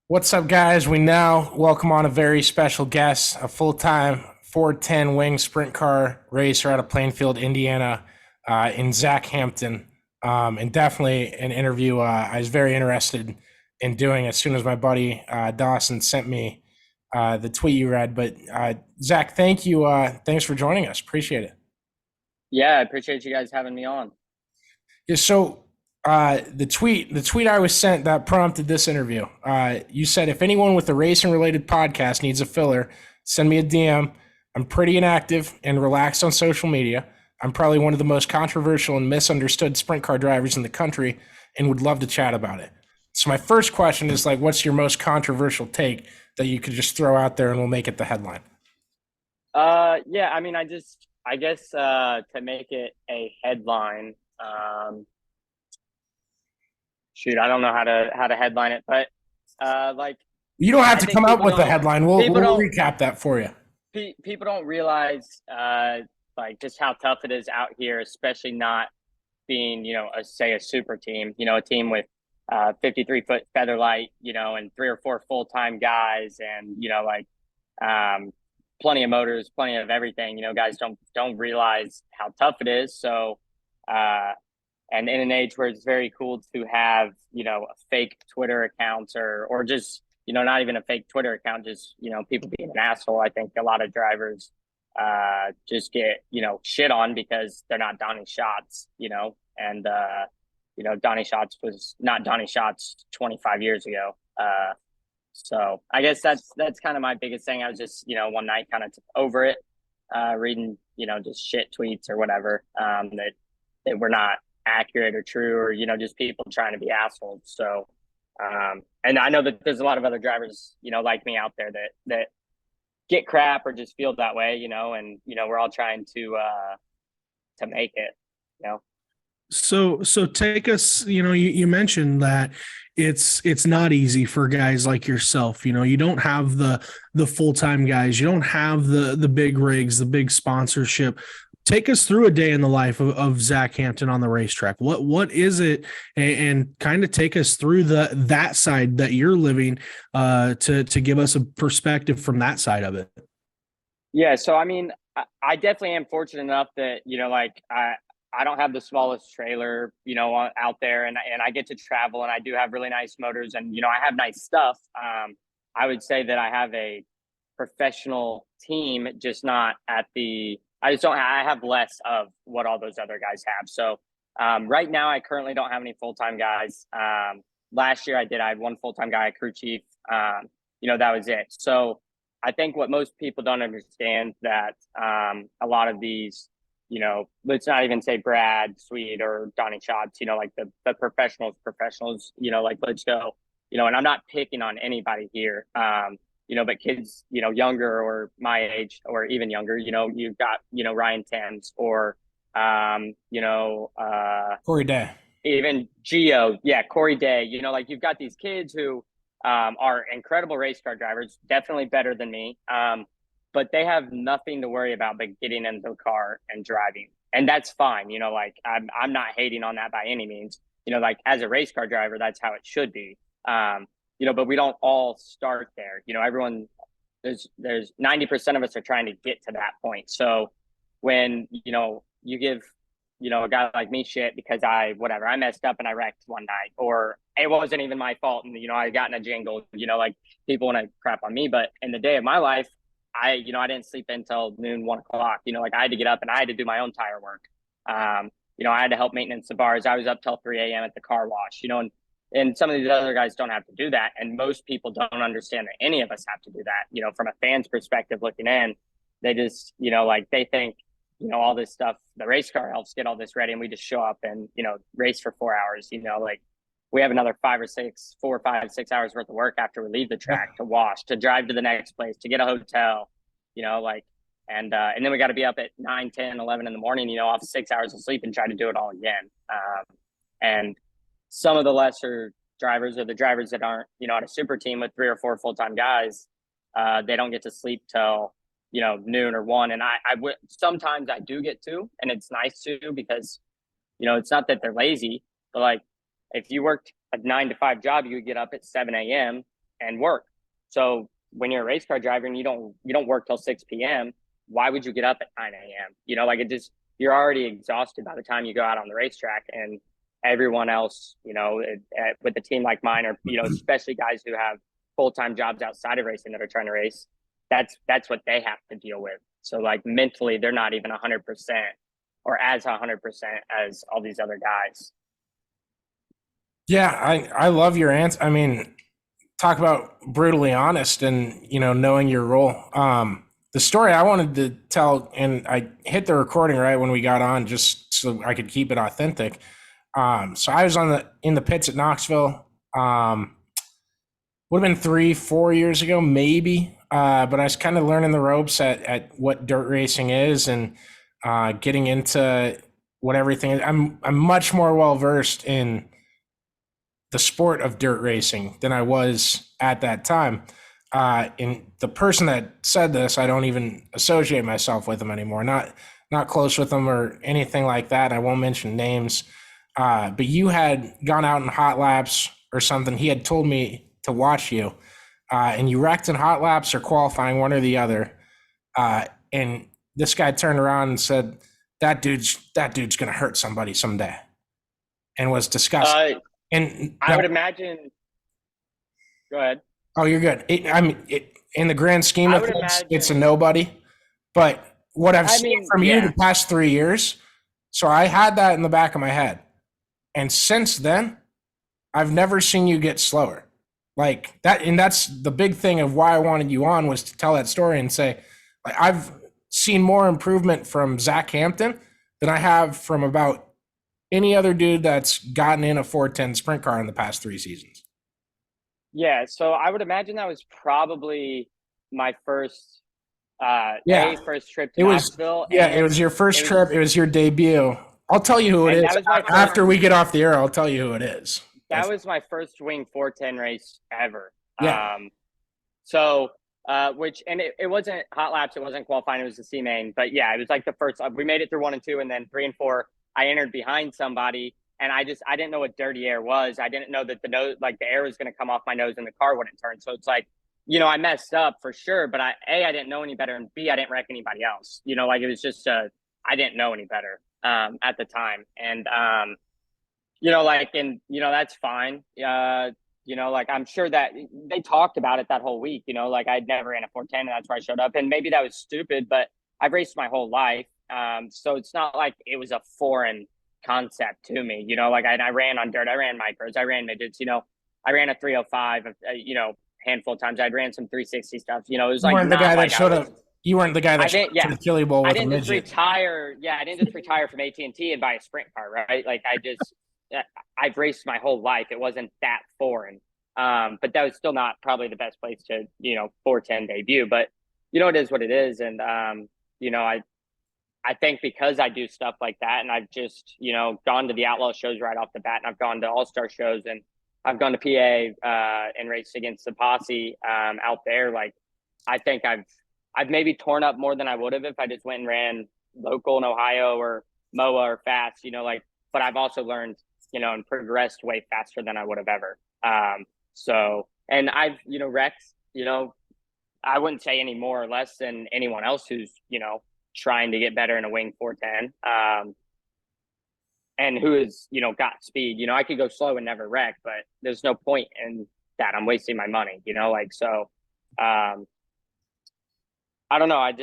What's up, guys? We now welcome on a very special guest, a full-time 410 wing sprint car racer out of Plainfield, Indiana, in Zach Hampton. And definitely an interview I was very interested in doing as soon as my buddy Dawson sent me the tweet you read. But Zach, thank you. Thanks for joining us. Appreciate it. Yeah, I appreciate you guys having me on. Yeah, so the tweet I was sent that prompted this interview. You said if anyone with a racing related podcast needs a filler, send me a DM. I'm pretty inactive and relaxed on social media. I'm probably one of the most controversial and misunderstood sprint car drivers in the country, and would love to chat about it. So my first question is like, what's your most controversial take that you could just throw out there and we'll make it the headline? Yeah, I mean, I guess, to make it a headline, shoot, I don't know how to headline it, but like You don't have I to think come up with the headline. We'll people we'll don't recap that for you. people don't realize like just how tough it is out here, especially not being a super team, a team with 53-foot featherlight, and three or four full-time guys, and um, plenty of motors, plenty of everything. Guys don't realize how tough it is. So, uh, and in an age where it's very cool to have a fake Twitter account, or just not even a fake Twitter account, just people being an asshole. I think a lot of drivers just get shit on because they're not Donnie Schatz, and Donnie Schatz was not Donnie Schatz 25 years ago. So I guess that's kind of my biggest thing. I was just one night kind of over it, reading just shit tweets or whatever, that were not accurate or true, or just people trying to be assholes. So and I know that there's a lot of other drivers like me out there that get crap or just feel that way, and we're all trying to make it, you know. So take us, you mentioned that it's not easy for guys like yourself. You don't have the full-time guys, you don't have the big rigs, the big sponsorship. Take us through a day in the life of Zach Hampton on the racetrack. What is it, and kind of take us through that side that you're living, to give us a perspective from that side of it. Yeah, so I mean, I definitely am fortunate enough that like I don't have the smallest trailer out there, and I get to travel, and I do have really nice motors, and I have nice stuff. I would say that I have a professional team, just not at the. I just don't. I have less of what all those other guys have. So right now, I currently don't have any full time guys. Last year, I did. I had one full time guy, a crew chief. That was it. So I think what most people don't understand, that a lot of these, let's not even say Brad Sweet or Donnie Schatz, like the professionals, like let's go, and I'm not picking on anybody here. But kids, younger or my age or even younger, you've got, Ryan Thames, or, Corey Day. even Geo. Yeah. Corey Day, like you've got these kids who are incredible race car drivers, definitely better than me. But they have nothing to worry about but getting into the car and driving. And that's fine. Like I'm not hating on that by any means. Like as a race car driver, that's how it should be. But we don't all start there. Everyone, there's 90% of us are trying to get to that point. So when, you give, a guy like me shit because I messed up and I wrecked one night, or it wasn't even my fault, and, I got in a jingle, like people want to crap on me. But in the day of my life, I didn't sleep until noon, 1 o'clock, like I had to get up and I had to do my own tire work. I had to help maintenance the bars. I was up till 3 a.m. at the car wash, and some of these other guys don't have to do that. And most people don't understand that any of us have to do that. From a fan's perspective looking in, they just, like they think, all this stuff, the race car helps get all this ready, and we just show up and, race for 4 hours, like we have another 4, 5, 6 hours worth of work after we leave the track, to wash, to drive to the next place, to get a hotel, and then we got to be up at 9, 10, 11 in the morning, off 6 hours of sleep, and try to do it all again. And some of the lesser drivers, or the drivers that aren't, at a super team with 3 or 4 full-time guys, they don't get to sleep till, noon or 1. And sometimes I do get to, and it's nice to, because, it's not that they're lazy, but like if you worked a 9 to 5 job, you would get up at 7 a.m., and work. So when you're a race car driver and you don't work till 6 p.m., why would you get up at 9 a.m.? Like it just, you're already exhausted by the time you go out on the racetrack. And everyone else, with a team like mine, or, especially guys who have full-time jobs outside of racing that are trying to race, that's what they have to deal with. So like mentally, they're not even 100% or as 100% as all these other guys. Yeah, I love your answer. I mean, talk about brutally honest and, knowing your role. The story I wanted to tell, and I hit the recording right when we got on just so I could keep it authentic. So I was in the pits at Knoxville. Would have been 3-4 years ago, maybe. But I was kind of learning the ropes at what dirt racing is and getting into what everything is. I'm much more well versed in the sport of dirt racing than I was at that time. And the person that said this, I don't even associate myself with him anymore. Not close with him or anything like that. I won't mention names. But you had gone out in hot laps or something. He had told me to watch you, and you wrecked in hot laps or qualifying, one or the other. And this guy turned around and said, that dude's going to hurt somebody someday, and was disgusting. And I would imagine. Go ahead. Oh, you're good. In the grand scheme of things, it's a nobody. But what I've seen from you the past 3 years, so I had that in the back of my head. And since then, I've never seen you get slower. Like that, and that's the big thing of why I wanted you on, was to tell that story and say, like, I've seen more improvement from Zach Hampton than I have from about any other dude that's gotten in a 410 sprint car in the past 3 seasons. Yeah, so I would imagine that was probably my first first trip to Knoxville. Yeah, it was your first trip. It was your debut. I'll tell you who it is. After we get off the air, I'll tell you who it is. That was my first wing 410 race ever. Yeah. It wasn't hot laps, it wasn't qualifying, it was the C main. But yeah, it was like the first. We made it through 1 and 2, and then 3 and 4, I entered behind somebody, and I didn't know what dirty air was. I didn't know that the air was going to come off my nose and the car wouldn't turn. So it's like, I messed up for sure, but I didn't know any better, and B, I didn't wreck anybody else. It was just I didn't know any better at the time, and that's fine. I'm sure that they talked about it that whole week. I'd never ran a 410, and that's where I showed up. And maybe that was stupid, but I've raced my whole life, so it's not like it was a foreign concept to me. I ran on dirt, I ran micros, I ran midgets. I ran a 305. Handful of times. I'd ran some 360 stuff. It was like, you weren't the guy that showed up. You weren't the guy that showed up to the Philly Bowl with a midget. I didn't just retire from AT&T and buy a sprint car, right? Like I've raced my whole life. It wasn't that foreign. But that was still not probably the best place to, 410 debut. But, it is what it is. And, I think because I do stuff like that, and I've just, gone to the outlaw shows right off the bat, and I've gone to all-star shows, and I've gone to PA and raced against the posse out there. Like, I think I've maybe torn up more than I would have if I just went and ran local in Ohio or MOA or fast, but I've also learned, and progressed way faster than I would have ever. And I've, wrecked, I wouldn't say any more or less than anyone else who's, trying to get better in a wing 410. And who is, got speed. I could go slow and never wreck, but there's no point in that. I'm wasting my money, I don't know. I've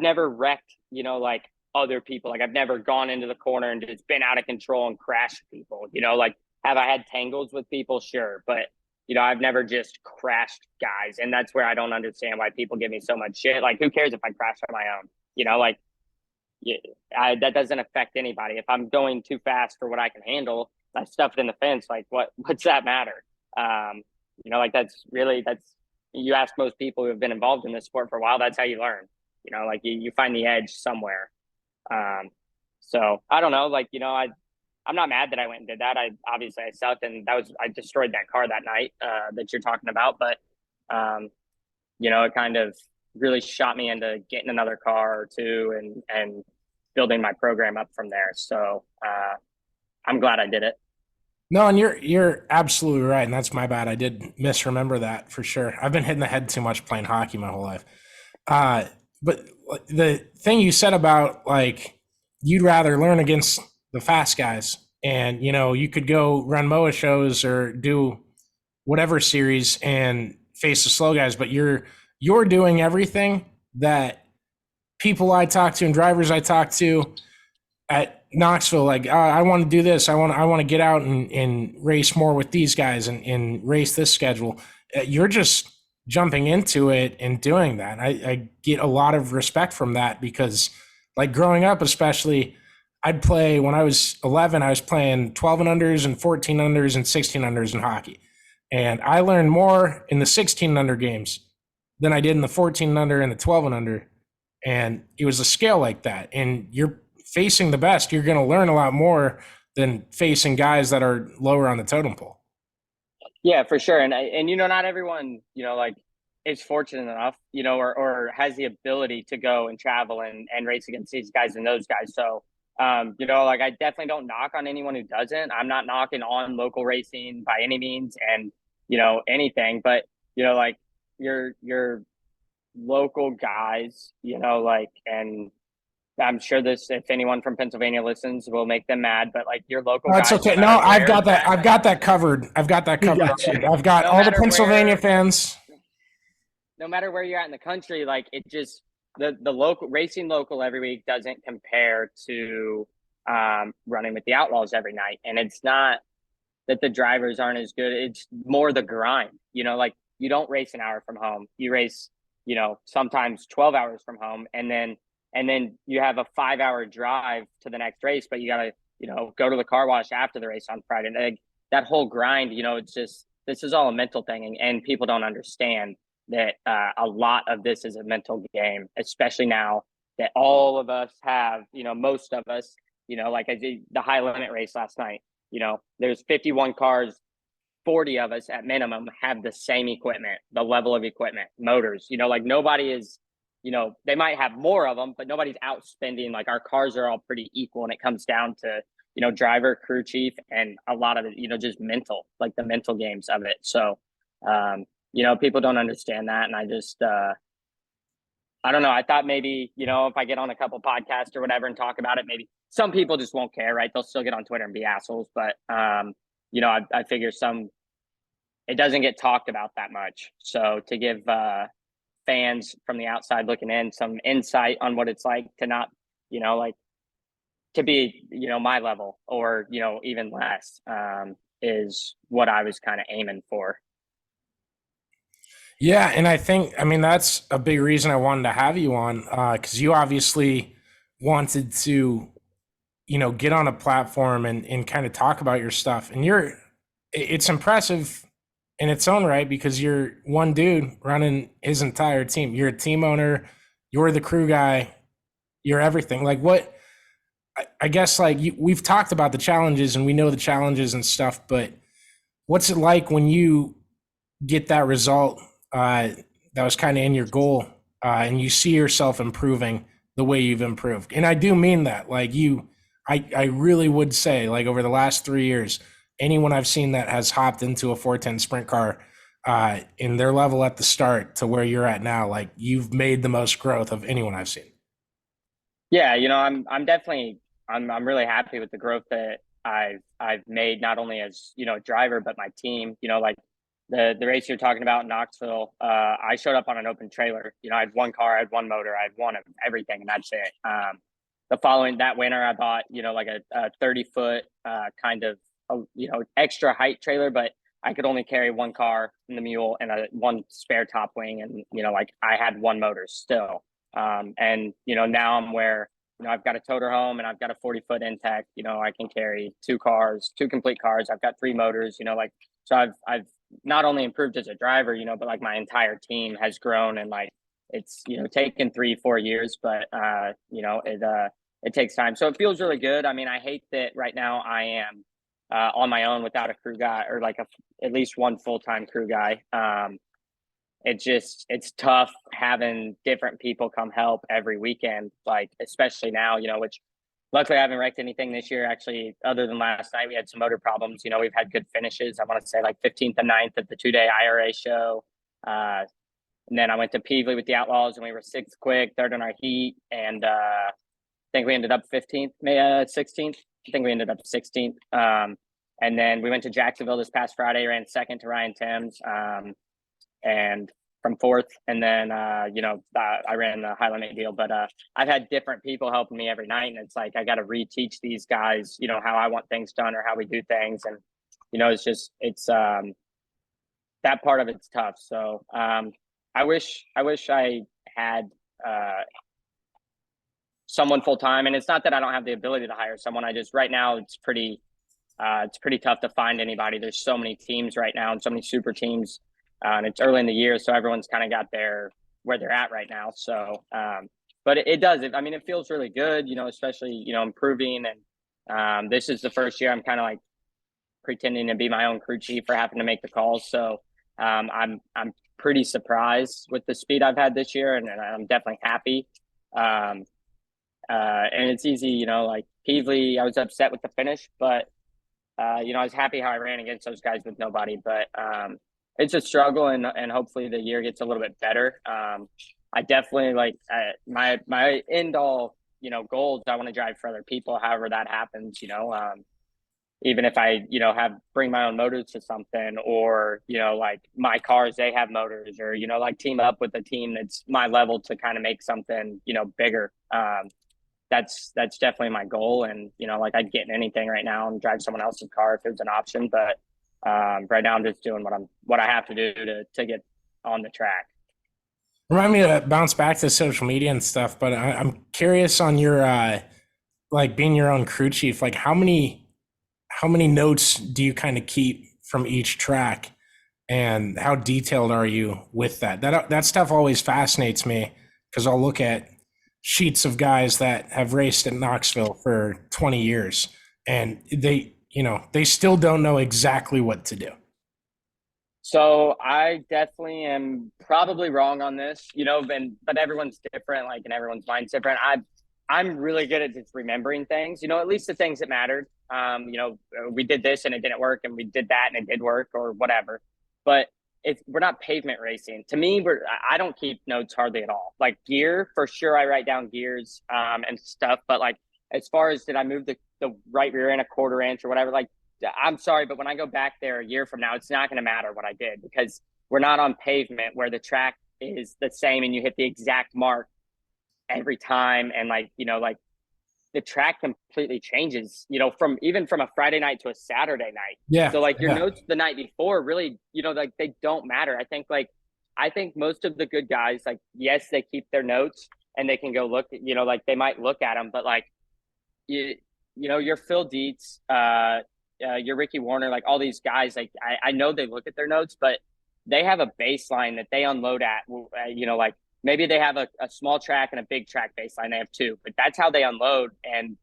never wrecked, other people. Like, I've never gone into the corner and just been out of control and crashed people, have I had tangles with people? Sure. But, I've never just crashed guys. And that's where I don't understand why people give me so much shit. Like, who cares if I crash on my own, that doesn't affect anybody. If I'm going too fast for what I can handle, I stuff it in the fence. Like, what's that matter? That's you ask most people who have been involved in this sport for a while, that's how you learn, you find the edge somewhere. So I don't know, I'm not mad that I went and did that. I sucked, and I destroyed that car that night that you're talking about. But, it kind of really shot me into getting another car or two and building my program up from there. So I'm glad I did it. No, and you're absolutely right, and that's my bad. I did misremember that for sure. I've been hitting the head too much playing hockey my whole life. Uh, but the thing you said about like you'd rather learn against the fast guys, and you could go run MOA shows or do whatever series and face the slow guys, but you're doing everything that people I talk to and drivers I talk to at Knoxville, like I want to do this. I want to get out and race more with these guys and race this schedule. You're just jumping into it and doing that. I get a lot of respect from that because, like growing up, especially, I'd play when I was 11. I was playing 12 and unders and 14 unders and 16 unders in hockey, and I learned more in the 16 and under games than I did in the 14 and under and the 12 and under. And it was a scale like that, and you're facing the best, you're going to learn a lot more than facing guys that are lower on the totem pole. Yeah, for sure. And not everyone, like is fortunate enough, or has the ability to go and travel and race against these guys and those guys. So, like I definitely don't knock on anyone who doesn't. I'm not knocking on local racing by any means and, anything, but, like your local guys, and I'm sure if anyone from Pennsylvania listens, will make them mad, but like your local Oh, it's guys, okay. No, I've got that. I've got that covered. I've got that covered. Gotcha. I've got no all the matter Pennsylvania where, fans. no matter where you're at in the country, like it just the local racing local every week doesn't compare to running with the Outlaws every night. And it's not that the drivers aren't as good. It's more the grind. Like you don't race an hour from home. You race, sometimes 12 hours from home, and then you have a 5-hour drive to the next race, but you gotta, go to the car wash after the race on Friday. And like, that whole grind, it's just this is all a mental thing, and people don't understand that a lot of this is a mental game, especially now that all of us have, most of us, like I did the high limit race last night. There's 51 cars, 40 of us at minimum have the same equipment, the level of equipment, motors, like nobody is, they might have more of them, but nobody's outspending. Like our cars are all pretty equal, and it comes down to, driver, crew chief, and a lot of it, just mental, like the mental games of it. So, people don't understand that. And I just, I don't know. I thought maybe, if I get on a couple podcasts or whatever and talk about it, maybe some people just won't care, right? They'll still get on Twitter and be assholes. But, I figure it doesn't get talked about that much. So to give fans from the outside looking in some insight on what it's like to not, like to be, my level or, even less is what I was kind of aiming for. Yeah, and I mean, that's a big reason I wanted to have you on because you obviously wanted to, get on a platform and kind of talk about your stuff. And it's impressive in its own right because you're one dude running his entire team. You're a team owner, you're the crew guy, you're everything. Like I guess like we've talked about the challenges and we know the challenges and stuff, but what's it like when you get that result that was kind of in your goal and you see yourself improving the way you've improved? And I do mean that. Like I really would say like over the last 3 years, anyone I've seen that has hopped into a 410 sprint car in their level at the start to where you're at now, like you've made the most growth of anyone I've seen. Yeah, I'm definitely I'm really happy with the growth that I've made, not only as, a driver, but my team. Like the race you're talking about in Knoxville, I showed up on an open trailer. I had one car, I had one motor, I had one of everything, and that's it. That winter, I bought, like a 30-foot kind of, extra height trailer, but I could only carry one car in the mule and one spare top wing. And, like I had one motor still. And, now I'm where, I've got a toter home and I've got a 40-foot Intech, I can carry two complete cars. I've got three motors, so I've not only improved as a driver, but like my entire team has grown, and like it's, taken 3-4 years, but, it takes time. So it feels really good. I mean, I hate that right now I am on my own without a crew guy or like at least one full-time crew guy. It's tough having different people come help every weekend, like especially now, which Luckily, I haven't wrecked anything this year. Actually, other than last night, we had some motor problems. You know, we've had good finishes. I want to say like 15th and 9th at the 2-day IRA show. And then I went to Peevely with the Outlaws, and we were 6th quick, 3rd in our heat, and I think we ended up 15th, 16th. I think we ended up 16th. And then we went to Jacksonville this past Friday, ran 2nd to Ryan Timms, and from 4th. And then, I ran the Highland 8 deal. But I've had different people helping me every night. And it's like I got to reteach these guys, you know, how I want things done or how we do things. And, you know, it's that part of it's tough. So I wish I had someone full time. And it's not that I don't have the ability to hire someone. I just right now it's pretty tough to find anybody. There's so many teams right now and so many super teams. And it's early in the year, so everyone's kind of got where they're at right now. So, but it does. It feels really good, you know, especially, you know, improving. And this is the first year I'm kind of like pretending to be my own crew chief for having to make the calls. So I'm pretty surprised with the speed I've had this year, and I'm definitely happy. And it's easy, you know, like Peevely, I was upset with the finish, but I was happy how I ran against those guys with nobody. But it's a struggle, and hopefully the year gets a little bit better. I definitely my end all, you know, goals. I want to drive for other people, however that happens, you know, even if I, you know, bring my own motors to something, or, you know, like my cars, they have motors, or, you know, like team up with a team that's my level to kind of make something, you know, bigger. That's definitely my goal. And, you know, like I'd get in anything right now and drive someone else's car if it was an option. But right now I'm just doing what I have to do to get on the track. Remind me to bounce back to social media and stuff, but I'm curious on your like being your own crew chief. Like how many notes do you kind of keep from each track, and how detailed are you with that? That stuff always fascinates me, because I'll look at sheets of guys that have raced in Knoxville for 20 years, and they still don't know exactly what to do. So I definitely am probably wrong on this, you know, but everyone's different, like, and everyone's mind's different. I'm really good at just remembering things, you know, at least the things that mattered. We did this and it didn't work, and we did that and it did work, or whatever. But we're not pavement racing. To me, I don't keep notes hardly at all. Like gear, for sure, I write down gears and stuff. But like, as far as did I move the right rear end a quarter inch or whatever, like, I'm sorry, but when I go back there a year from now, it's not going to matter what I did, because we're not on pavement where the track is the same and you hit the exact mark every time. And like, you know, like the track completely changes, you know, from a Friday night to a Saturday night. Yeah. So like your notes the night before really, you know, like they don't matter. I think most of the good guys, like, yes, they keep their notes and they can go look, you know, like they might look at them, but like, you know, your Phil Dietz, your Ricky Warner, like all these guys, like I know they look at their notes, but they have a baseline that they unload at, you know, like maybe they have a small track and a big track baseline. They have two, but that's how they unload. And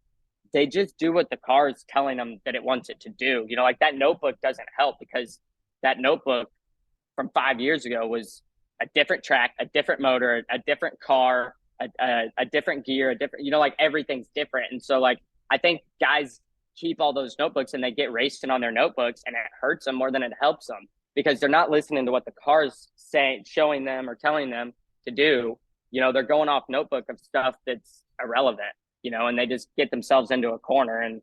they just do what the car is telling them that it wants it to do. You know, like that notebook doesn't help, because that notebook from 5 years ago was a different track, a different motor, a different car, a different gear, a different, you know, like everything's different. And so like, I think guys keep all those notebooks and they get racing on their notebooks, and it hurts them more than it helps them, because they're not listening to what the car's saying, showing them or telling them to do. You know, they're going off notebook of stuff that's irrelevant, you know, and they just get themselves into a corner and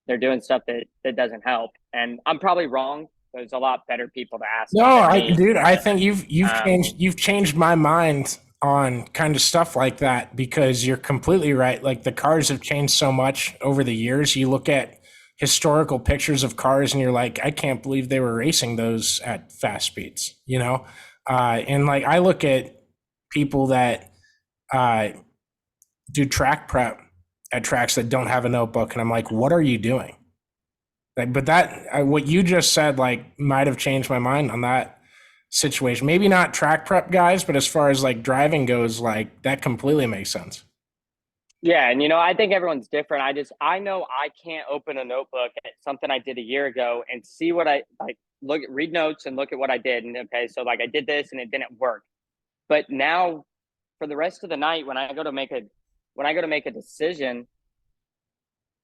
they're doing stuff that doesn't help. And I'm probably wrong. There's a lot better people to ask. No, I think you've changed my mind on kind of stuff like that, because you're completely right. Like the cars have changed so much over the years. You look at historical pictures of cars and you're like, I can't believe they were racing those at fast speeds, you know? And like, I look at people that do track prep at tracks that don't have a notebook, and I'm like, what are you doing? Like, but what you just said, like, might have changed my mind on that situation. Maybe not track prep guys, but as far as like driving goes, like that completely makes sense. Yeah. And, you know, I think everyone's different. I know I can't open a notebook at something I did a year ago and see what I like, read notes and look at what I did. And okay, so like I did this and it didn't work. But now for the rest of the night, when I go to make a decision,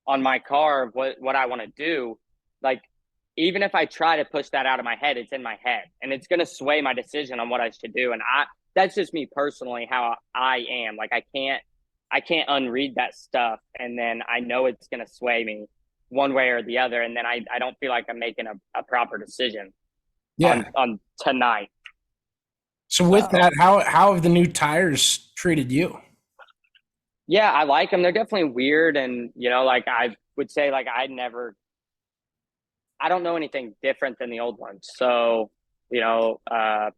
on my car of what I want to do, like, even if I try to push that out of my head, it's in my head and it's going to sway my decision on what I should do. And that's just me personally, how I am. Like, I can't unread that stuff. And then I know it's going to sway me one way or the other. And then I don't feel like I'm making a proper decision on tonight. So with that, how have the new tires treated you? Yeah, I like them. They're definitely weird. And, like, I would say, like, I don't know anything different than the old ones. So, a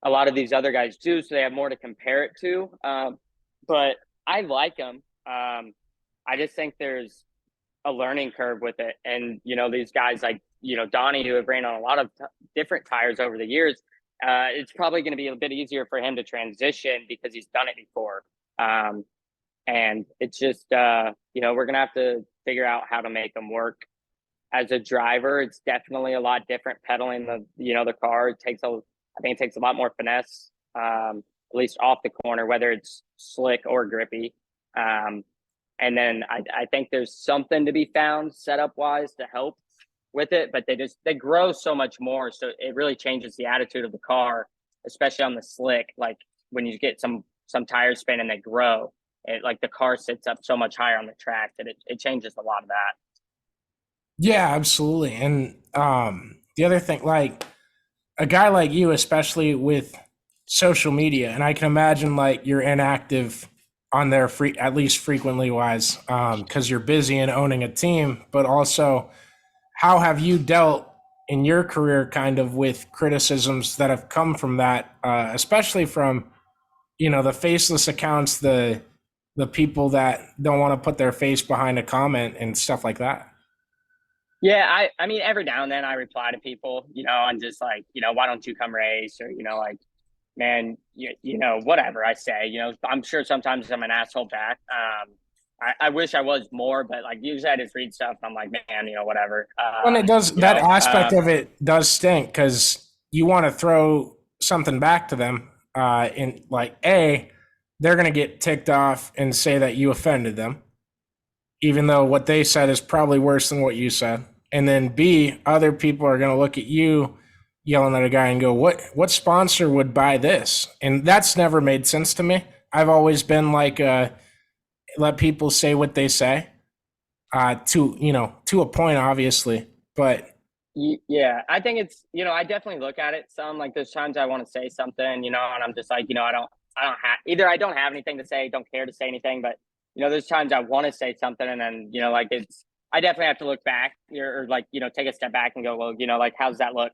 lot of these other guys do, so they have more to compare it to. But I like them. I just think there's a learning curve with it. And, these guys like, Donnie, who have ran on a lot of different tires over the years, it's probably going to be a bit easier for him to transition because he's done it before. And it's just, we're going to have to figure out how to make them work. As a driver, it's definitely a lot different pedaling the car. I think it takes a lot more finesse, at least off the corner, whether it's slick or grippy. And then I think there's something to be found setup wise to help with it, but they grow so much more. So it really changes the attitude of the car, especially on the slick. Like, when you get some tire spin and they grow, like, the car sits up so much higher on the track that it changes a lot of that. Yeah, absolutely. And the other thing, like, a guy like you, especially with social media, and I can imagine, like, you're inactive on there at least frequently wise, because you're busy and owning a team, but also how have you dealt in your career kind of with criticisms that have come from that, especially from, the faceless accounts, the people that don't want to put their face behind a comment and stuff like that? Yeah, I mean, every now and then I reply to people, and just like, why don't you come race? Or, like, man, whatever I say, I'm sure sometimes I'm an asshole back. I wish I was more, but, like, usually I just read stuff and I'm like, man, whatever. When it does, that aspect of it does stink, because you want to throw something back to them, in, like, they're going to get ticked off and say that you offended them, even though what they said is probably worse than what you said. And then B, other people are going to look at you yelling at a guy and go, what sponsor would buy this? And that's never made sense to me. I've always been like, let people say what they say, to a point, obviously. But yeah, I think it's, I definitely look at it some, like, there's times I want to say something, and I'm just like, I don't have anything to say, don't care to say anything, but there's times I want to say something, and then, like, I definitely have to look back, or like, take a step back and go, well, like, how's that look,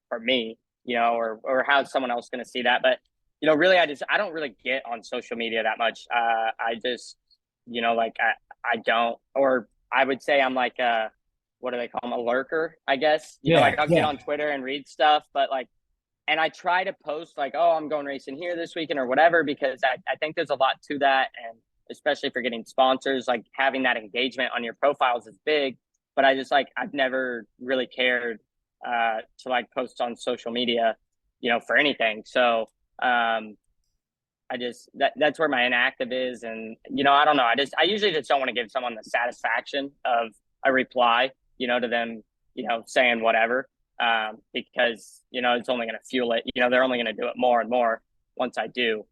for me, or how's someone else going to see that? But, really, I don't really get on social media that much. I just, like, I don't, or I would say I'm like, what do they call them? A lurker, I guess. Like, I'll get on Twitter and read stuff, but, like, and I try to post like, oh, I'm going racing here this weekend or whatever, because I think there's a lot to that. And especially for getting sponsors, like, having that engagement on your profiles is big. But I just, like, I've never really cared to, like, post on social media, for anything. So that's where my inactive is. And, I don't know. I usually just don't want to give someone the satisfaction of a reply, to them, saying whatever. Because, it's only going to fuel it. They're only going to do it more and more once I do.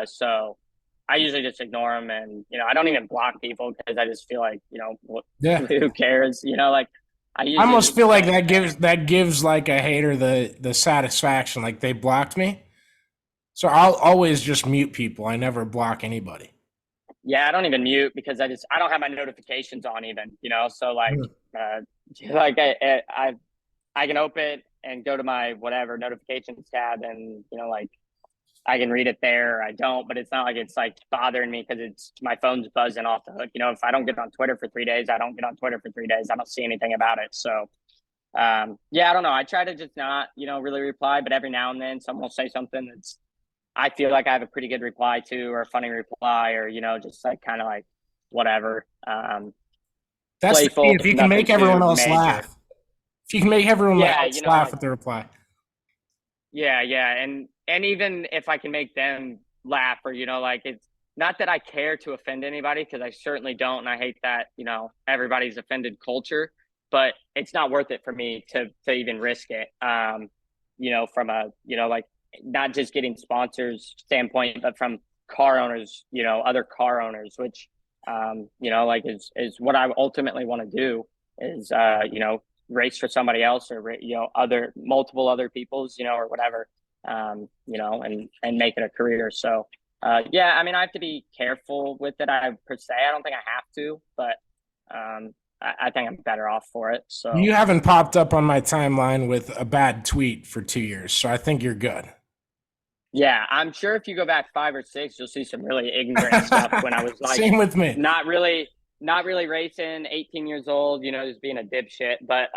So I usually just ignore them, and, I don't even block people, because I just feel like, who cares? Like, I almost feel like that gives like a hater the satisfaction, like they blocked me. So I'll always just mute people. I never block anybody. Yeah, I don't even mute, because I don't have my notifications on even, so, like, like I can open and go to my whatever notifications tab, and, like, I can read it there. I don't, but it's not like it's, like, bothering me, because it's my phone's buzzing off the hook. If I don't get on Twitter for 3 days, I don't get on Twitter for 3 days. I don't see anything about it. So, yeah, I don't know. I try to just not, really reply, but every now and then someone will say something that's, I feel like I have a pretty good reply to, or a funny reply, or, just, like, kind of like whatever. That's playful, the key. If you can make everyone else laugh. If you can make everyone else laugh like, with the reply. Yeah. And even if I can make them laugh, or, like, not that I care to offend anybody, because I certainly don't, and I hate that, you know, everybody's offended culture, but it's not worth it for me to even risk it. You know, from a, you know, like not just getting sponsors standpoint, but from car owners, you know, other car owners, which you know, like is what I ultimately want to do is you know, race for somebody else, or you know, multiple other people's, you know, or whatever, you know, and make it a career. So yeah, I mean, I have to be careful with it. I don't think I have to, but I think I'm better off for it. So You haven't popped up on my timeline with a bad tweet for 2 years, so I think you're good. yeah, I'm sure if you go back 5 or 6, you'll see some really ignorant stuff when I was like, Same with me. not really racing, 18 years old, you know, just being a dipshit. But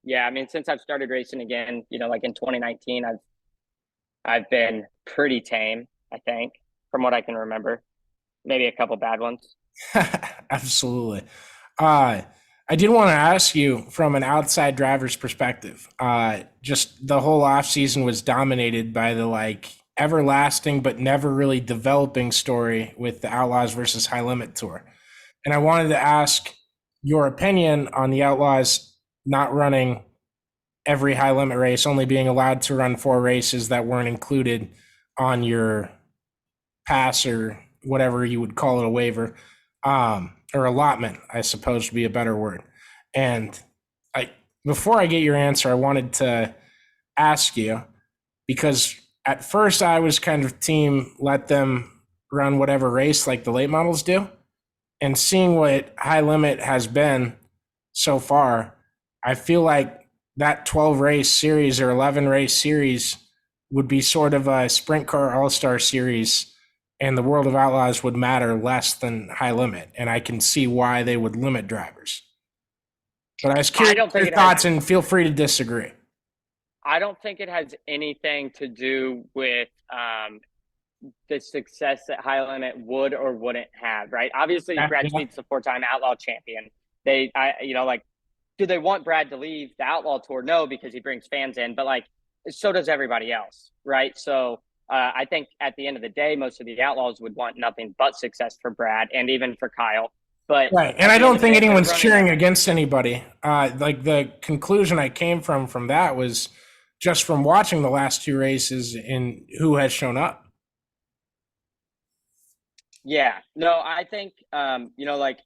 yeah, I mean, since I've started racing again, you know, like in 2019, I've been pretty tame, I think, from what I can remember. Maybe a couple bad ones. Absolutely. I did want to ask you from an outside driver's perspective. Just the whole off season was dominated by the like everlasting but never really developing story with the Outlaws versus High Limit Tour. And I wanted to ask your opinion on the Outlaws not running every high limit race, only being allowed to run 4 races that weren't included on your pass or whatever you would call it, a waiver, or allotment, I suppose would be a better word. And before I get your answer, I wanted to ask you, because at first I was kind of team let them run whatever race like the late models do. And seeing what high limit has been so far, I feel like that 12 race series or 11 race series would be sort of a sprint car all-star series, and the World of Outlaws would matter less than high limit. And I can see why they would limit drivers. But I was curious your thoughts, and feel free to disagree. I don't think it has anything to do with the success that high limit would or wouldn't have, right? Obviously, Brad Sweet's the 4-time outlaw champion. You know, like, do they want Brad to leave the outlaw tour? No, because he brings fans in, but like, so does everybody else, right? So I think at the end of the day, most of the outlaws would want nothing but success for Brad and even for Kyle. But right, and I don't think anyone's cheering against anybody. Like the conclusion I came from that was just from watching the last 2 races and who has shown up. Yeah, no, I think, you know, like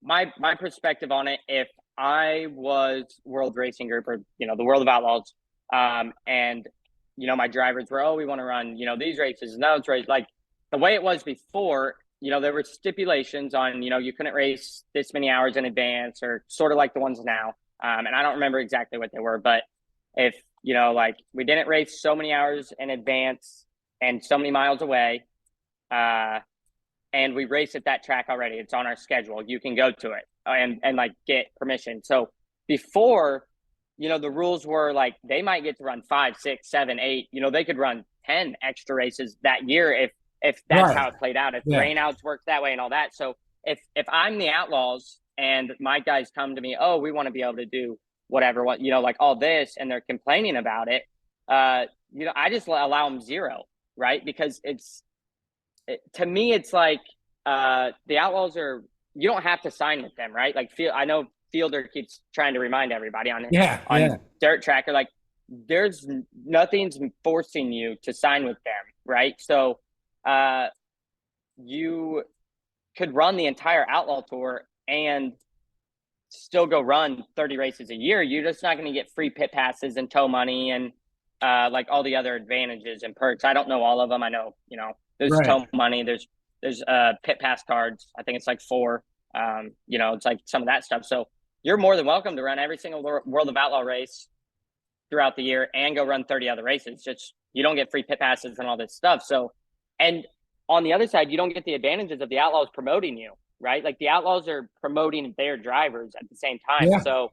my perspective on it, if I was World Racing Group or, you know, the World of Outlaws, and, you know, my drivers were, oh, we want to run, you know, these races and those races, like the way it was before, you know, there were stipulations on, you know, you couldn't race this many hours in advance, or sort of like the ones now. And I don't remember exactly what they were, but if, you know, like we didn't race so many hours in advance and so many miles away, and we race at that track already, it's on our schedule, you can go to it and like get permission. So before, you know, the rules were like, they might get to run 5, 6, 7, 8, you know, they could run 10 extra races that year if that's right. How it played out, if rainouts worked that way and all that. So if I'm the Outlaws and my guys come to me, oh, we want to be able to do whatever, you know, like all this, and they're complaining about it, you know, I just allow them 0, right? Because to me, it's like the Outlaws you don't have to sign with them, right? Like, I know Fielder keeps trying to remind everybody on dirt track, or like, nothing's forcing you to sign with them, right? So you could run the entire outlaw tour and still go run 30 races a year. You're just not going to get free pit passes and tow money and like all the other advantages and perks. I don't know all of them. I know, you know, there's tow money, there's pit pass cards. I think it's like 4. You know, it's like some of that stuff. So you're more than welcome to run every single World of Outlaw race throughout the year and go run 30 other races. Just, you don't get free pit passes and all this stuff. So, and on the other side, you don't get the advantages of the Outlaws promoting you, right? Like the Outlaws are promoting their drivers at the same time. Yeah. So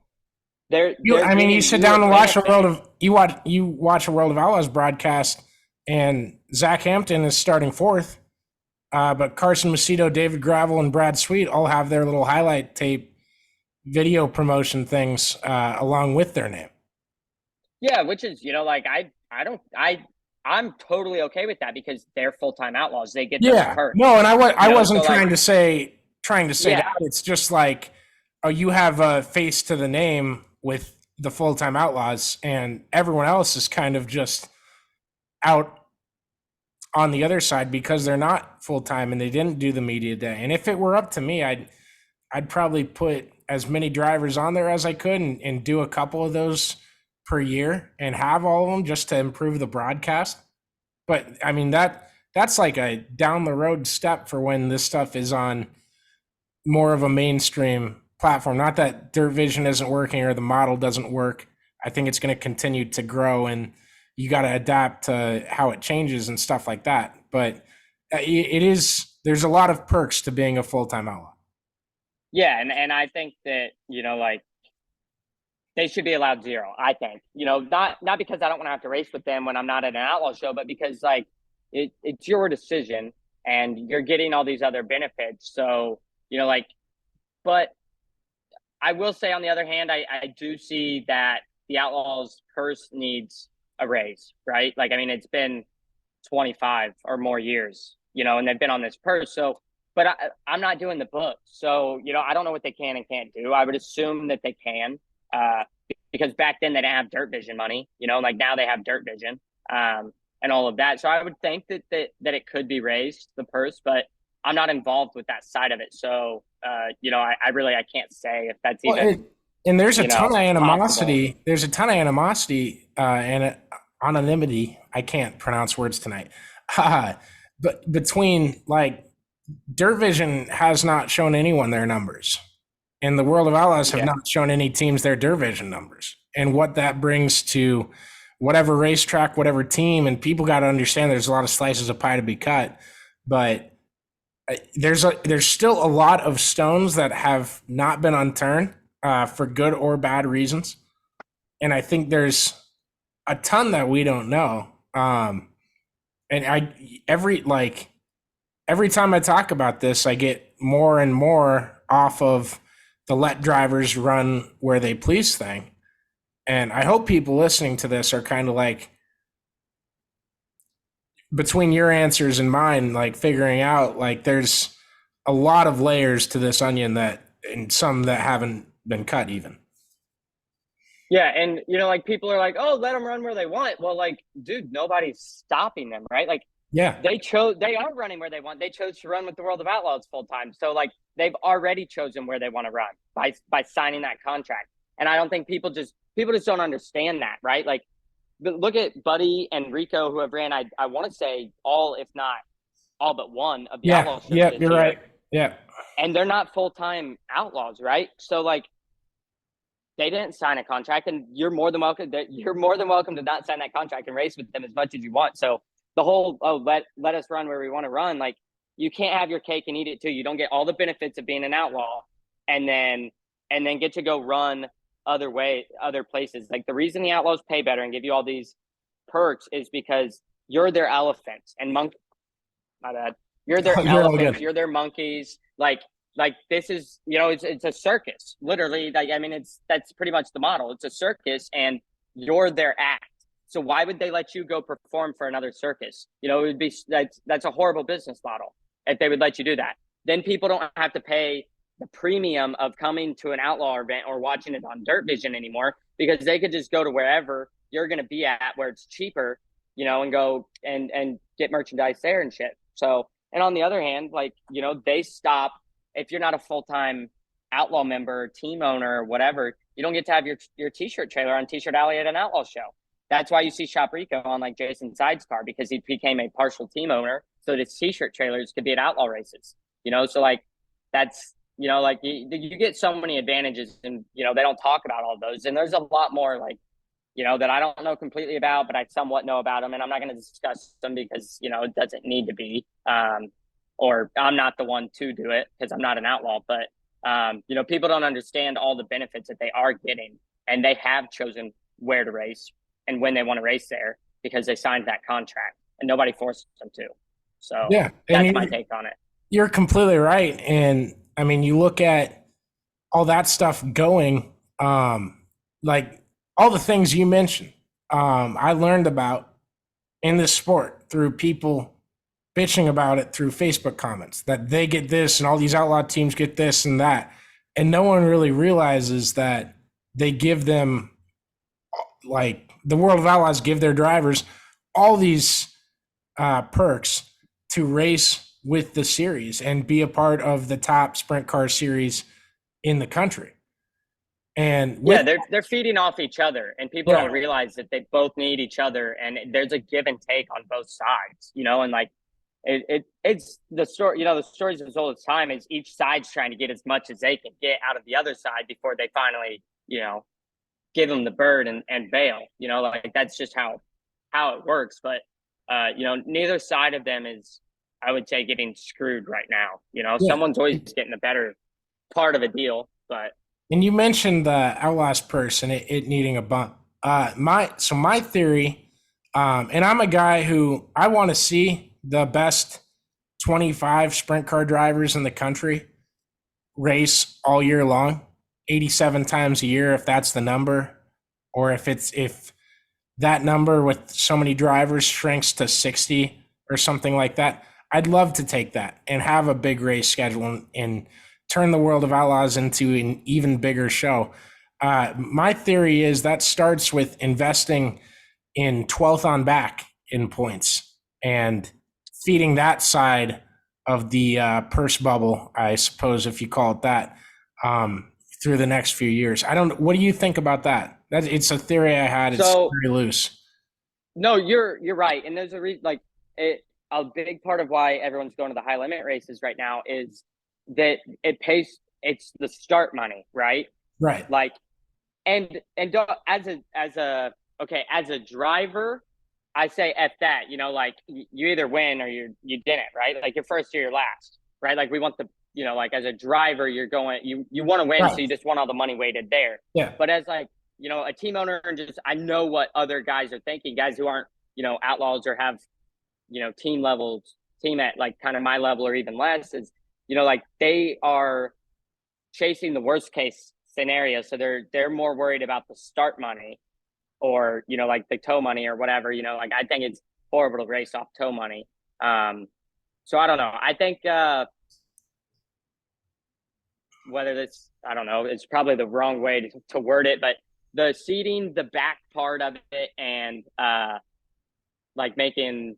you sit down and watch you watch a World of Outlaws broadcast, and Zach Hampton is starting 4th. But Carson Macedo, David Gravel, and Brad Sweet all have their little highlight tape video promotion things along with their name. Yeah, which is, you know, like I I'm totally okay with that because they're full-time outlaws. They get those perks. No, and I wasn't so trying to say Yeah. that. It's just like, oh, you have a face to the name with the full-time outlaws, and everyone else is kind of just out on the other side because they're not full-time and they didn't do the media day. And if it were up to me, I'd probably put as many drivers on there as I could and do a couple of those per year and have all of them just to improve the broadcast. But I mean, that's like a down the road step for when this stuff is on more of a mainstream platform. Not that Dirt Vision isn't working or the model doesn't work. I think it's going to continue to grow, and you got to adapt to how it changes and stuff like that. But there's a lot of perks to being a full-time outlaw. Yeah, and I think that, like, they should be allowed 0, I think. Not because I don't want to have to race with them when I'm not at an outlaw show, but because, like, it's your decision and you're getting all these other benefits. So, but I will say, on the other hand, I do see that the Outlaws purse needs a raise, right? Like, I mean, it's been 25 or more years, and they've been on this purse. So, but I'm not doing the book. So, I don't know what they can and can't do. I would assume that they can, because back then they didn't have Dirt Vision money, like now they have Dirt Vision, and all of that. So I would think that it could be raised, the purse, but I'm not involved with that side of it. So, I can't say if that's even. And there's a ton of animosity. Possible. There's a ton of animosity and anonymity. I can't pronounce words tonight. But between, like, Dirt Vision has not shown anyone their numbers, and the World of Outlaws have not shown any teams their Dirt Vision numbers, and what that brings to whatever racetrack, whatever team. And people got to understand there's a lot of slices of pie to be cut, but there's still a lot of stones that have not been unturned, for good or bad reasons. And I think there's a ton that we don't know. And every time I talk about this, I get more and more off of the let drivers run where they please thing. And I hope people listening to this are kind of like, between your answers and mine, like figuring out, like, there's a lot of layers to this onion and some that haven't been cut even. Yeah. And, like, people are like, oh, let them run where they want. Well, like, dude, nobody's stopping them, right? Like, they are running where they want. They chose to run with the World of Outlaws full time. So, like, they've already chosen where they want to run by signing that contract. And I don't think people just don't understand that, right? Like, look at Buddy and Rico, who have ran, I want to say all, if not all but one of the Outlaw shows. Yeah, you're right. Yeah. And they're not full-time outlaws, right? So, like, they didn't sign a contract, and you're more than welcome to not sign that contract and race with them as much as you want. So the whole, let us run where we want to run, like, you can't have your cake and eat it too. You don't get all the benefits of being an outlaw and then get to go run other places. Like, the reason the Outlaws pay better and give you all these perks is because you're their elephants and my bad. You're their elephants. You're their monkeys. Like this is, it's a circus, literally. Like, I mean, that's pretty much the model. It's a circus, and you're their act. So why would they let you go perform for another circus? It would be, that's a horrible business model if they would let you do that. Then people don't have to pay the premium of coming to an outlaw event or watching it on Dirt Vision anymore, because they could just go to wherever you're going to be at, where it's cheaper, and go and get merchandise there and shit. So, and on the other hand, like, they stop, if you're not a full-time outlaw member, team owner, or whatever, you don't get to have your t-shirt trailer on T-Shirt Alley at an outlaw show. That's why you see Shop Rico on, like, Jason Side's car, because he became a partial team owner, so that his t-shirt trailers could be at outlaw races. So, like, that's, like, you get so many advantages, and, they don't talk about all those. And there's a lot more, like, that I don't know completely about, but I somewhat know about them. And I'm not going to discuss them because, it doesn't need to be, or I'm not the one to do it because I'm not an outlaw. But, people don't understand all the benefits that they are getting, and they have chosen where to race and when they want to race there because they signed that contract, and nobody forced them to. So that's my take on it. You're completely right. And I mean, you look at all that stuff going, like all the things you mentioned, I learned about in this sport through people bitching about it through Facebook comments that they get this and all these outlaw teams get this and that. And no one really realizes that they give them, like, the World of Outlaws give their drivers all these perks to race with the series and be a part of the top sprint car series in the country. And they're feeding off each other, and people don't realize that they both need each other, and there's a give and take on both sides, and like it's the story, the stories as old as time is each side's trying to get as much as they can get out of the other side before they finally, give them the bird and bail, like that's just how it works. But, neither side of them is, I would say, getting screwed right now. Someone's always getting the better part of a deal. But and you mentioned the Outlaws purse and it needing a bump. My theory, and I'm a guy who I want to see the best 25 sprint car drivers in the country race all year long, 87 times a year, if that's the number, or if that number with so many drivers shrinks to 60 or something like that. I'd love to take that and have a big race schedule and turn the World of Outlaws into an even bigger show. My theory is that starts with investing in 12th on back in points and feeding that side of the purse bubble, I suppose, if you call it that, through the next few years. What do you think about that? It's a theory I had. It's very loose. No, you're right. And there's a reason, like a big part of why everyone's going to the high limit races right now is that it's the start money, right? Right. Like, and as a driver, I say F that, like you either win or you didn't, right? Like your first or your last, right? Like we want the, like as a driver, you're going, you want to win. Right. So you just want all the money weighted there. Yeah. But as like, a team owner, and just, I know what other guys are thinking, guys who aren't, outlaws or have, team at like kind of my level or even less, is, like they are chasing the worst case scenario. So they're more worried about the start money or, like the tow money or whatever, like I think it's horrible to race off tow money. So I don't know. I think whether this, I don't know, it's probably the wrong way to word it, but the seating the back part of it and like making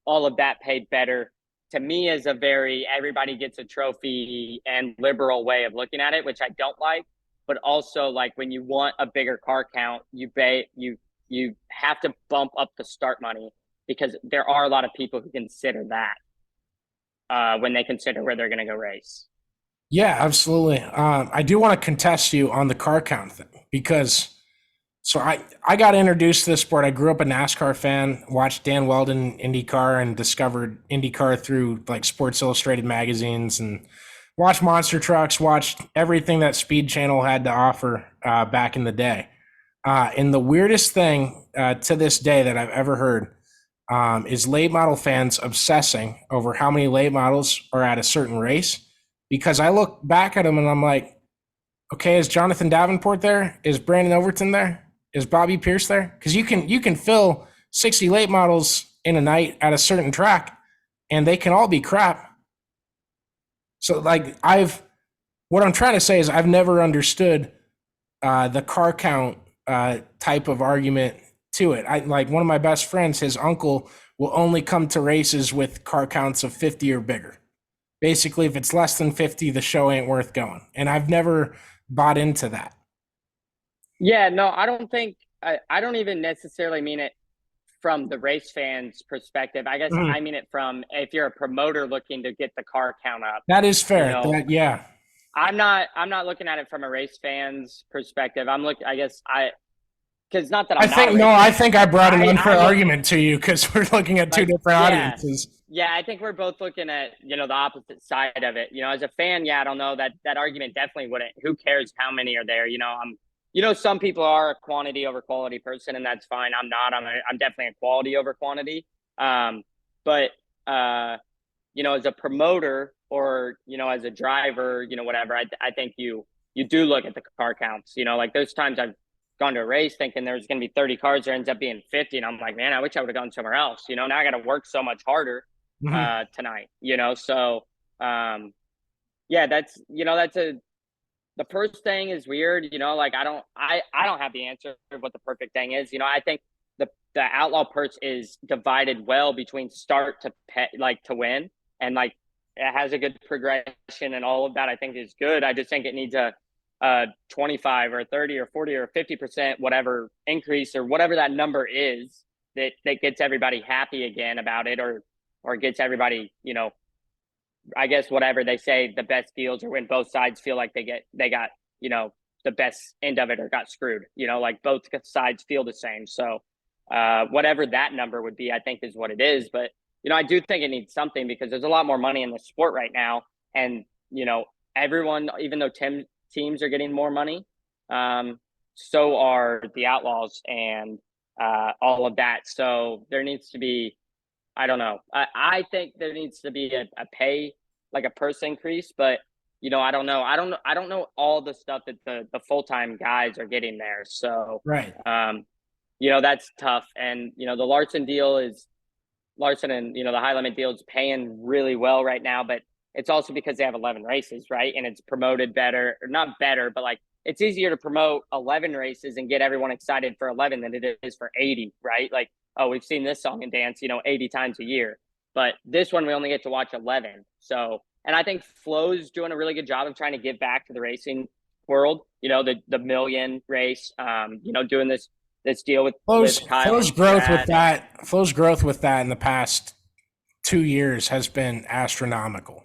all of that paid better, to me, is a very everybody gets a trophy and liberal way of looking at it, which I don't like. But also, like, when you want a bigger car count, you have to bump up the start money, because there are a lot of people who consider that when they consider where they're going to go race. Yeah, absolutely. I do want to contest you on the car count thing, because so I got introduced to this sport. I grew up a NASCAR fan, watched Dan Weldon IndyCar, and discovered IndyCar through like Sports Illustrated magazines, and watched monster trucks, watched everything that Speed Channel had to offer back in the day. And the weirdest thing to this day that I've ever heard is late model fans obsessing over how many late models are at a certain race. Because I look back at them and I'm like, okay, is Jonathan Davenport there? Is Brandon Overton there? Is Bobby Pierce there? Because you can fill 60 late models in a night at a certain track, and they can all be crap. So like what I'm trying to say is I've never understood the car count type of argument to it. I like one of my best friends, his uncle will only come to races with car counts of 50 or bigger. Basically, if it's less than 50, the show ain't worth going. And I've never bought into that. Yeah, no, I don't think I don't even necessarily mean it from the race fans' perspective. I guess I mean it from if you're a promoter looking to get the car count up. That is fair. Yeah. I'm not looking at it from a race fan's perspective. Because not that I think I brought an unfair argument to you, because we're looking at two different audiences. Yeah, I think we're both looking at, the opposite side of it. As a fan, I don't know, that argument definitely wouldn't. Who cares how many are there? Some people are a quantity over quality person, and that's fine. I'm not. I'm definitely a quality over quantity. But as a promoter or, as a driver, whatever, I think you do look at the car counts. Like those times gone to a race thinking there's going to be 30 cars, there ends up being 50. And I'm like, man, I wish I would have gone somewhere else. Now I got to work so much harder tonight, So, that's, the purse thing is weird, like I don't have the answer of what the perfect thing is. I think the outlaw purse is divided well between start to pay, like to win, and like it has a good progression, and all of that I think is good. I just think it needs a 25 or 30 or 40 or 50%, whatever increase or whatever that number is that gets everybody happy again about it, or gets everybody, I guess whatever they say, the best deals are when both sides feel like they got, the best end of it or got screwed, like both sides feel the same. So whatever that number would be, I think is what it is. But, I do think it needs something because there's a lot more money in the sport right now. And, everyone, even though teams are getting more money, so are the Outlaws and all of that. So there needs to be, I don't know. I think there needs to be a pay, like a purse increase, but I don't know. I don't know all the stuff that the full-time guys are getting there. So, right. That's tough. And, the Larson and, the high limit deal is paying really well right now, but it's also because they have 11 races, right? And it's promoted better, or not better, but like it's easier to promote 11 races and get everyone excited for 11 than it is for 80, right? Like, oh, we've seen this song and dance, 80 times a year. But this one, we only get to watch 11. So, and I think Flo's doing a really good job of trying to give back to the racing world, the million race, doing this deal with Kyle. Flo's growth with that in the past 2 years has been astronomical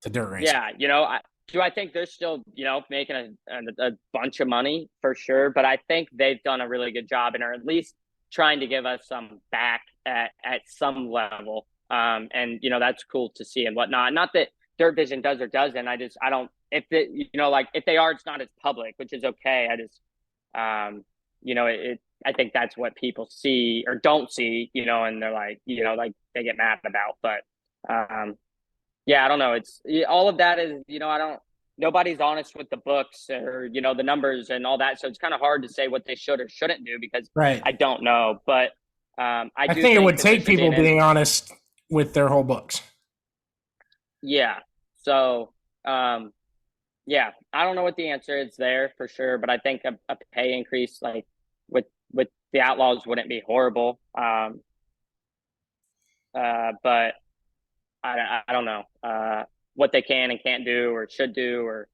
to dirt racing. Yeah, I think they're still, making a bunch of money for sure, but I think they've done a really good job and are at least trying to give us some back at some level. And that's cool to see and whatnot. Not that Dirt Vision does or doesn't. I don't, if it, if they are, it's not as public, which is okay. I think that's what people see or don't see, and they're like, like they get mad about. But I don't know. It's all of that is, nobody's honest with the books or, the numbers and all that. So it's kind of hard to say what they should or shouldn't do because I don't know. But I do think it would take people being honest with their whole books. Yeah. So, I don't know what the answer is there for sure, but I think a pay increase like with the Outlaws wouldn't be horrible. But I don't know what they can and can't do or should do, or,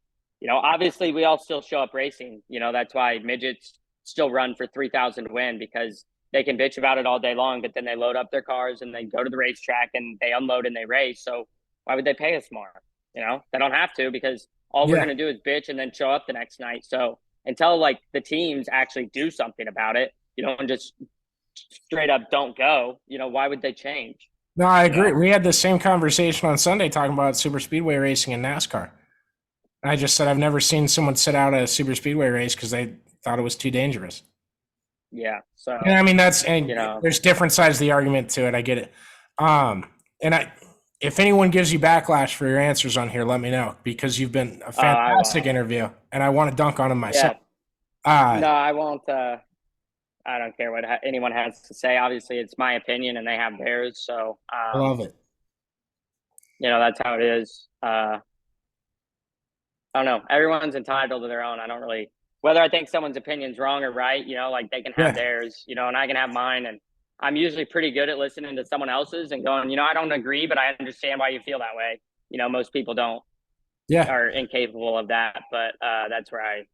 obviously we all still show up racing. That's why midgets still run for 3,000 to win, because they can bitch about it all day long, but then they load up their cars and they go to the racetrack and they unload and they race. So why would they pay us more? They don't have to, because all we're going to do is bitch and then show up the next night. So until like the teams actually do something about it, and just straight up don't go, why would they change? No, I agree. We had the same conversation on Sunday talking about super speedway racing and NASCAR. I just said I've never seen someone sit out a super speedway race because they thought it was too dangerous. Yeah. So, and I mean, there's different sides of the argument to it. I get it. If anyone gives you backlash for your answers on here, let me know, because you've been a fantastic interview and I want to dunk on them myself. Yeah. No, I won't. I don't care what anyone has to say. Obviously, it's my opinion and they have theirs. So I love it. That's how it is. I don't know. Everyone's entitled to their own. I don't really, whether I think someone's opinion's wrong or right, like they can have theirs, and I can have mine. And I'm usually pretty good at listening to someone else's and going, I don't agree, but I understand why you feel that way. Most people don't. Are incapable of that. But that's where I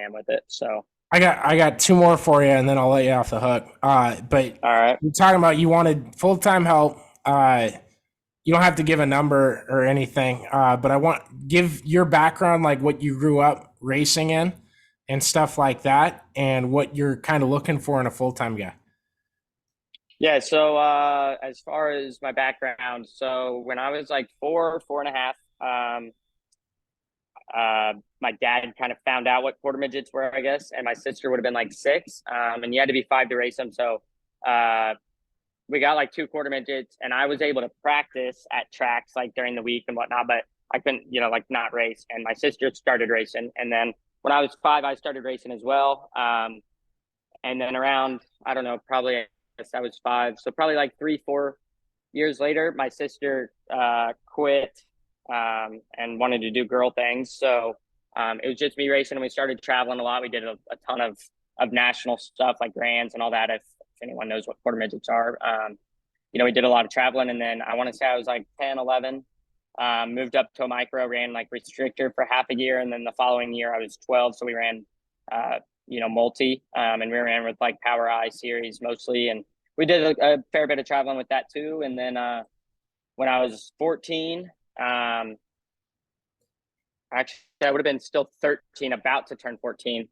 am with it. So. I got two more for you, and then I'll let you off the hook. But all right, you're talking about you wanted full-time help. You don't have to give a number or anything, but I want give your background, like what you grew up racing in and stuff like that, and what you're kind of looking for in a full-time guy. Yeah. So as far as my background, so when I was like 4 and a half, my dad kind of found out what quarter midgets were, I guess, and my sister would have been like 6, and you had to be 5 to race them. So we got like 2 quarter midgets, and I was able to practice at tracks like during the week and whatnot, but I couldn't, like not race. And my sister started racing, and then when I was 5, I started racing as well. And then around, I don't know, probably I guess I was 5. So probably like 3-4 years later, my sister quit and wanted to do girl things. So it was just me racing, and we started traveling a lot. We did a ton of national stuff like grands and all that. If anyone knows what quarter midgets are, we did a lot of traveling. And then I want to say I was like 10, 11, moved up to a micro, ran like restrictor for half a year. And then the following year I was 12. So we ran, multi, and we ran with like Power I series mostly. And we did a fair bit of traveling with that too. And then when I was 14, actually I would have been still 13, about to turn 14.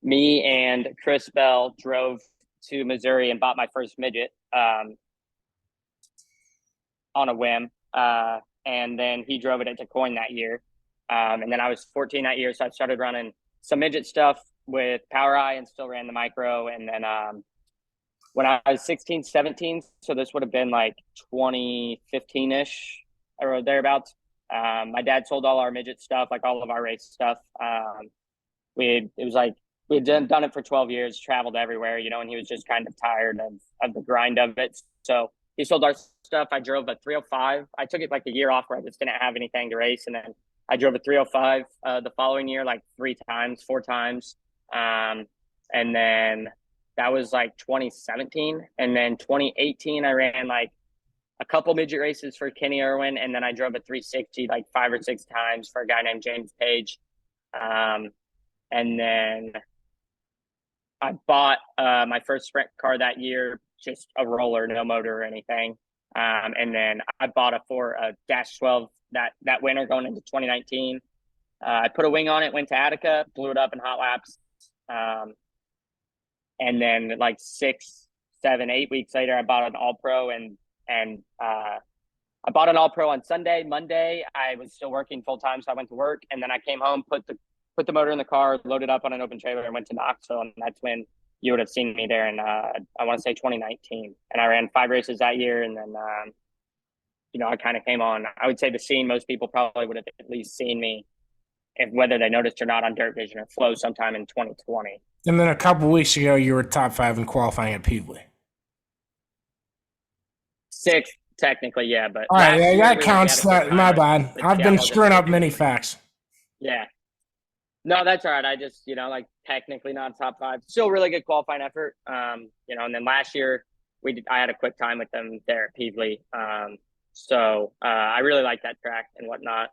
Me and Chris Bell drove to Missouri and bought my first midget on a whim. And then he drove it at Coin that year. And then I was 14 that year. So I started running some midget stuff with Power I and still ran the micro. And then when I was 16, 17, so this would have been like 2015-ish or thereabouts, my dad sold all our midget stuff, like all of our race stuff. It was like, we had done it for 12 years, traveled everywhere, and he was just kind of tired of the grind of it. So he sold our stuff. I drove a 305. I took it like a year off where I just didn't have anything to race. And then I drove a 305 the following year, like 4 times. And then that was like 2017. And then 2018, I ran like a couple midget races for Kenny Irwin. And then I drove a 360 like 5 or 6 times for a guy named James Page. And then I bought my first sprint car that year, just a roller, no motor or anything. And then I bought a Dash 12 that winter going into 2019. I put a wing on it, went to Attica, blew it up in hot laps. And then like 6, 7, 8 weeks later, I bought an All Pro and I bought an All Pro on Sunday. Monday, I was still working full time, so I went to work, and then I came home, put the motor in the car, loaded up on an open trailer, and went to Knoxville. And that's when you would have seen me there in, I want to say 2019. And I ran 5 races that year. And then, I kind of came on, I would say the scene, most people probably would have at least seen me, whether they noticed or not, on Dirt Vision or Flow sometime in 2020. And then a couple weeks ago, you were top 5 in qualifying at Peebly. 6th, technically, yeah. But all right, yeah, that counts. My bad. I've been screwing up many facts. Yeah. No, that's all right. I just, like technically not top 5. Still really good qualifying effort. And then last year I had a quick time with them there at Peebly. So I really like that track and whatnot.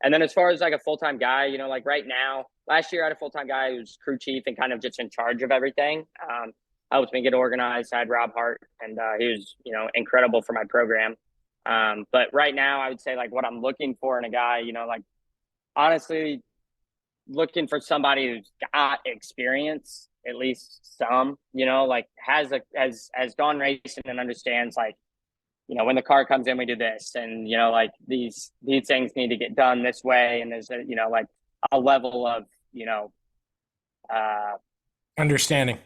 And then as far as like a full-time guy, like right now, last year I had a full-time guy who was crew chief and kind of just in charge of everything. Helped me get organized. I had Rob Hart, and he was, incredible for my program. But right now I would say like what I'm looking for in a guy, like honestly, looking for somebody who's got experience, at least some, like has gone racing and understands like, when the car comes in, we do this, and like these things need to get done this way, and there's like a level of understanding.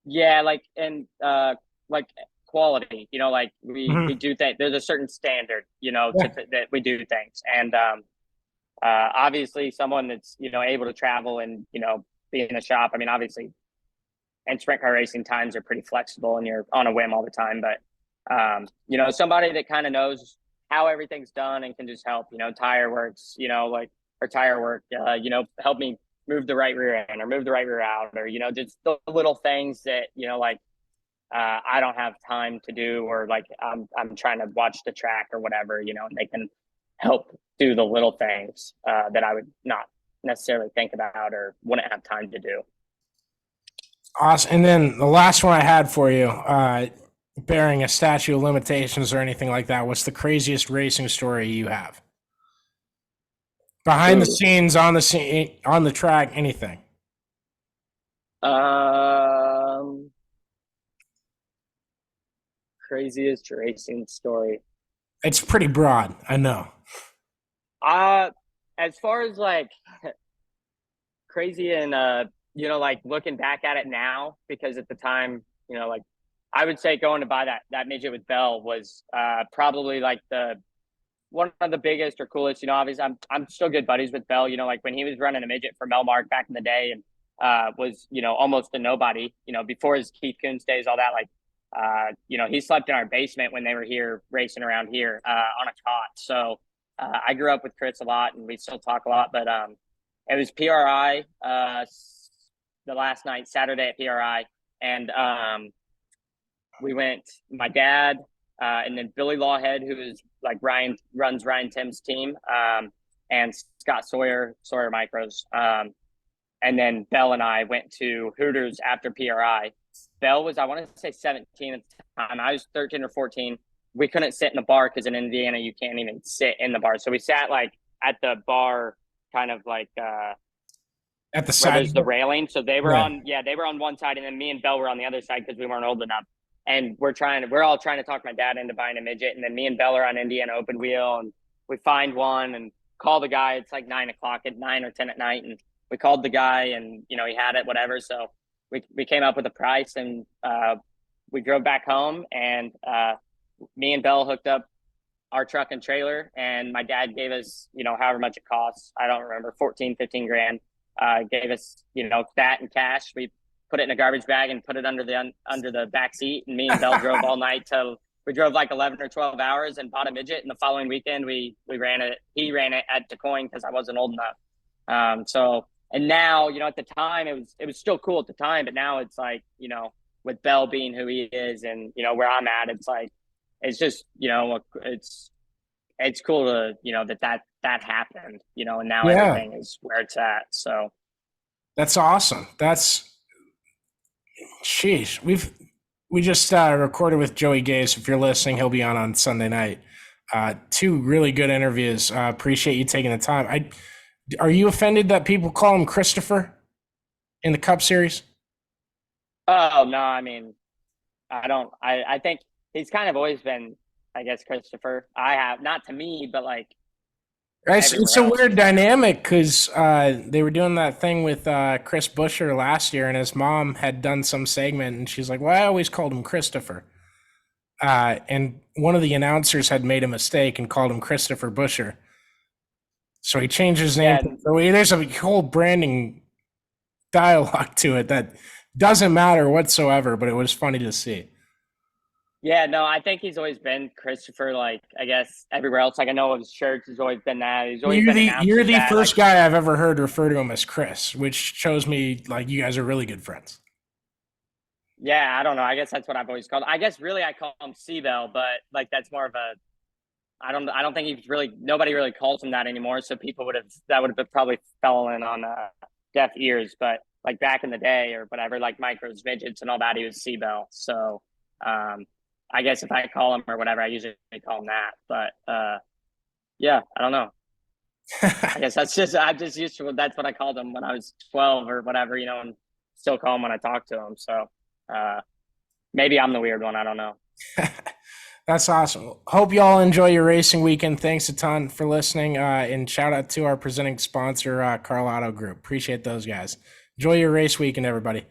Yeah, like like quality, like we do that. There's a certain standard, that we do things, and obviously someone that's able to travel and be in a shop. I mean, obviously, and sprint car racing times are pretty flexible, and you're on a whim all the time. But somebody that kind of knows how everything's done and can just help. Tire works. Or tire work. Help me move the right rear end or move the right rear out, or just the little things that I don't have time to do, or like I'm trying to watch the track or whatever. And they can help do the little things that I would not necessarily think about or wouldn't have time to do. Awesome. And then the last one I had for you, bearing a statute of limitations or anything like that, what's the craziest racing story you have? Behind the scenes, on the track, anything. Craziest racing story. It's pretty broad, I know. As far as like crazy and like looking back at it now, because at the time, like I would say going to buy that midget with Bell was probably like one of the biggest or coolest. Obviously I'm still good buddies with Bell. Like when he was running a midget for Melmark back in the day, and was, almost a nobody, before his Keith Kunz days, all that. Like, he slept in our basement when they were here racing around here on a cot. So I grew up with Chris a lot, and we still talk a lot. But it was PRI the last night, Saturday at PRI, and we went. My dad and then Billy Lawhead, who is like runs Ryan Tim's team, and Scott Sawyer Micros. And then Bell and I went to Hooters after PRI. Bell was, I want to say 17 at the time. I was 13 or 14. We couldn't sit in the bar because in Indiana, you can't even sit in the bar. So we sat like at the bar, kind of like at the where side. there's the railing. So they were Right. they were on one side, and then me and Bell were on the other side because we weren't old enough. And we're all trying to talk my dad into buying a midget. And then me and Bell are on Indiana open wheel, and we find one and call the guy. It's like 9 o'clock at 9 or 10 at night. And we called the guy, and, he had it, whatever. So we came up with a price, and we drove back home, and me and Bell hooked up our truck and trailer, and my dad gave us, however much it costs. I don't remember, 14, 15 grand, gave us, that in cash. We put it in a garbage bag and put it under the back seat. And me and Bell drove all night till we drove like 11 or 12 hours and bought a midget. And the following weekend we ran it. He ran it at DeCoing because I wasn't old enough. And now, at the time it was still cool at the time, but now it's like, with Bell being who he is and, where I'm at, it's like, it's just, it's cool to, that happened, and now everything is where it's at. So That's awesome. Sheesh. We just recorded with Joey Gaze. If you're listening, he'll be on Sunday night. 2 really good interviews. Appreciate you taking the time. Are you offended that people call him Christopher in the Cup Series? Oh, no, I mean, I don't. I think he's kind of always been, I guess, Christopher. I have, not to me, but like. It's a weird dynamic because they were doing that thing with Chris Buescher last year, and his mom had done some segment, and she's like, well, I always called him Christopher. And one of the announcers had made a mistake and called him Christopher Buescher. So he changed his name. So there's a whole branding dialogue to it that doesn't matter whatsoever, but it was funny to see. Yeah, no, I think he's always been Christopher, like, I guess, everywhere else. Like, I know his shirts has always been that. He's always you're the first guy I've ever heard refer to him as Chris, which shows me, like, you guys are really good friends. Yeah, I don't know. I guess that's what I've always called. I guess really I call him Seabell, but, like, that's more of a – I don't think he's really – nobody really calls him that anymore, so people would have probably fallen on deaf ears. But, like, back in the day or whatever, like, micros, midgets, and all that, he was Seabell. So, I guess if I call him or whatever, I usually call him that. But yeah, I don't know. I guess I'm just used to that's what I called him when I was 12 or whatever, and still call him when I talk to him. So maybe I'm the weird one. I don't know. That's awesome. Hope you all enjoy your racing weekend. Thanks a ton for listening. And shout out to our presenting sponsor, Karl Auto Group. Appreciate those guys. Enjoy your race weekend, everybody.